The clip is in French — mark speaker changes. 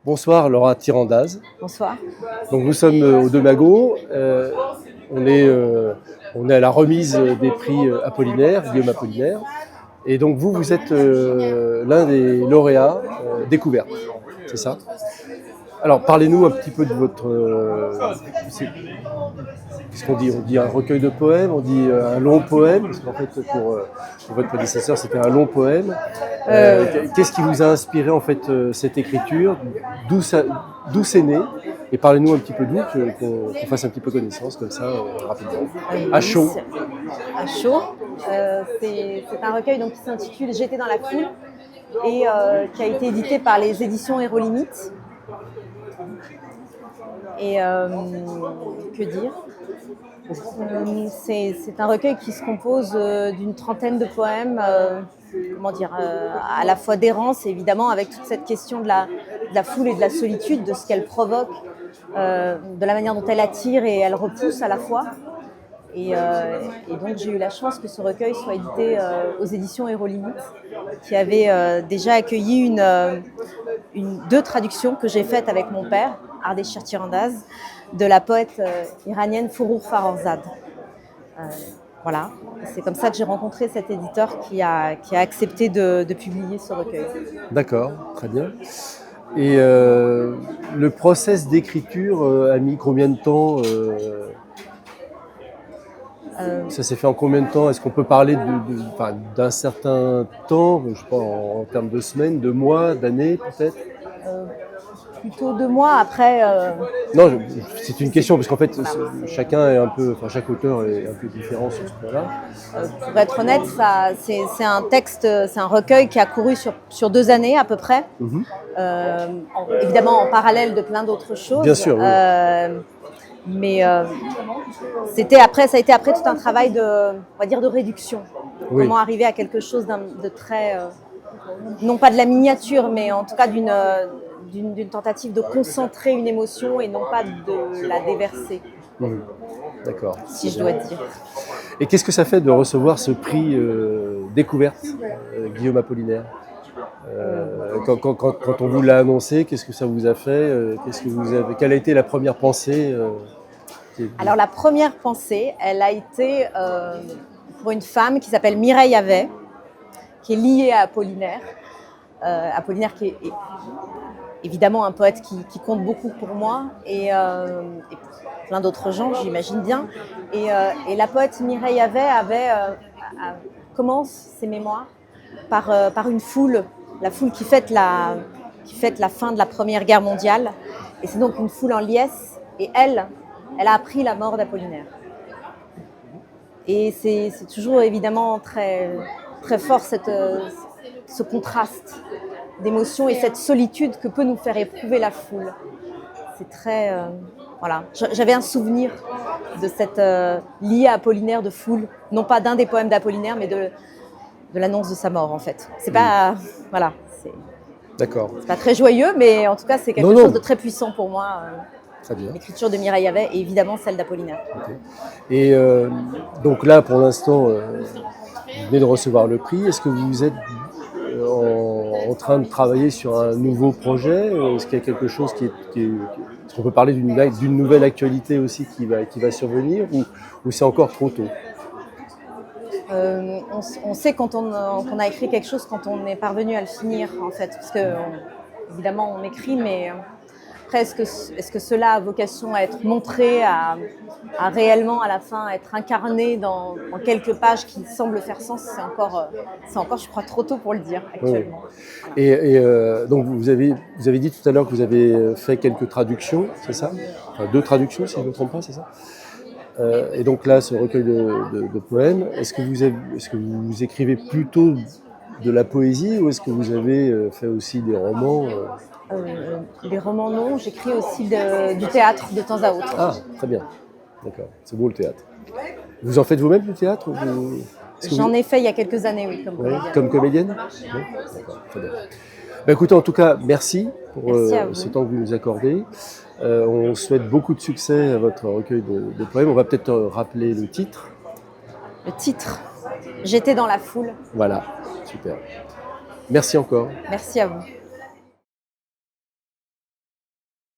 Speaker 1: Bonsoir Laura Tirandaz.
Speaker 2: Bonsoir.
Speaker 1: Donc nous sommes au De Magot. On est à la remise des prix Apollinaire, Guillaume Apollinaire. Et donc vous êtes l'un des lauréats découvertes, c'est ça? Alors parlez-nous un petit peu de votre... qu'est-ce qu'on dit? On dit un recueil de poèmes, on dit un long poème, parce qu'en fait pour votre prédécesseur c'était un long poème. Qu'est-ce qui vous a inspiré en fait cette écriture? D'où c'est né? Et parlez-nous un petit peu d'où, qu'on fasse un petit peu connaissance comme ça rapidement. À chaud.
Speaker 2: À chaud. C'est un recueil donc, qui s'intitule J'étais dans la foule et qui a été édité par les éditions Hérolimite. Et que dire? C'est un recueil qui se compose d'une trentaine de poèmes, à la fois d'errance, évidemment, avec toute cette question de la foule et de la solitude, de ce qu'elle provoque, de la manière dont elle attire et elle repousse à la fois. Et donc j'ai eu la chance que ce recueil soit édité aux éditions Hérolimite, qui avait déjà accueilli deux traductions que j'ai faites avec mon père, Ardeshir Tirandaz, de la poète iranienne Forough Farrokhzad. Voilà, c'est comme ça que j'ai rencontré cet éditeur qui a accepté de publier ce recueil.
Speaker 1: D'accord, très bien. Et le process d'écriture a mis combien de temps Ça s'est fait en combien de temps? Est-ce qu'on peut parler d'un certain temps, je sais pas, en termes de semaines, de mois, d'années peut-être?
Speaker 2: Plutôt 2 mois après.
Speaker 1: Non, c'est une question parce qu'en fait, chacun est un peu, enfin chaque auteur est un peu différent sur ce point-là.
Speaker 2: Pour être honnête, c'est un texte, c'est un recueil qui a couru sur 2 années à peu près. Évidemment en parallèle de plein d'autres choses.
Speaker 1: Bien sûr. Oui.
Speaker 2: Mais ça a été après tout un travail on va dire de réduction.
Speaker 1: Oui.
Speaker 2: Comment arriver à quelque chose de très, non pas de la miniature, mais en tout cas d'une tentative de concentrer une émotion et non pas de la déverser.
Speaker 1: D'accord.
Speaker 2: Si je dois dire.
Speaker 1: Et qu'est-ce que ça fait de recevoir ce prix découverte, Guillaume Apollinaire? Quand on vous l'a annoncé, qu'est-ce que ça vous a fait? Quelle a été la première pensée?
Speaker 2: Alors la première pensée, elle a été pour une femme qui s'appelle Mireille Havet, qui est liée à Apollinaire. Apollinaire qui est évidemment un poète qui compte beaucoup pour moi et plein d'autres gens, j'imagine bien. Et la poète Mireille Havet commence ses mémoires par une foule, la foule qui fête la fin de la Première Guerre mondiale. Et c'est donc une foule en liesse. Et elle a appris la mort d'Apollinaire. Et c'est toujours évidemment très, très fort ce contraste d'émotions et cette solitude que peut nous faire éprouver la foule. C'est très... voilà. J'avais un souvenir de cette liée à Apollinaire de foule, non pas d'un des poèmes d'Apollinaire, mais de l'annonce de sa mort en fait. C'est pas... Voilà.
Speaker 1: D'accord.
Speaker 2: C'est pas très joyeux, mais en tout cas c'est quelque chose de très puissant pour moi.
Speaker 1: Très bien.
Speaker 2: L'écriture de Mireille Havet et évidemment celle d'Apollinaire.
Speaker 1: Okay. Et donc là, pour l'instant, vous venez de recevoir le prix. Est-ce que vous êtes en train de travailler sur un nouveau projet? Est-ce qu'il y a quelque chose est-ce qu'on peut parler d'une nouvelle actualité aussi qui va survenir ou c'est encore trop tôt?
Speaker 2: On sait quand on a écrit quelque chose, quand on est parvenu à le finir en fait, parce que évidemment on écrit, mais après est-ce que cela a vocation à être montré, à réellement à la fin être incarné dans quelques pages qui semblent faire sens? C'est encore je crois trop tôt pour le dire actuellement.
Speaker 1: Oui. Et donc vous avez dit tout à l'heure que vous avez fait quelques traductions, c'est ça? Enfin, 2 traductions si je ne me trompe pas, c'est ça? Et donc là, ce recueil de poèmes, est-ce que vous écrivez plutôt de la poésie ou est-ce que vous avez fait aussi des romans?
Speaker 2: Les romans non, j'écris aussi du théâtre de temps à autre.
Speaker 1: Ah, très bien, d'accord, c'est beau le théâtre. Vous en faites vous-même du théâtre ou
Speaker 2: J'en ai fait il y a quelques années, oui, comme comédienne.
Speaker 1: Comme comédienne? Oui, d'accord, très bien. Écoutez, en tout cas, merci pour ce temps que vous nous accordez. On souhaite beaucoup de succès à votre recueil de poèmes. On va peut-être rappeler le titre.
Speaker 2: Le titre, J'étais dans la foule.
Speaker 1: Voilà, super. Merci encore.
Speaker 2: Merci à vous.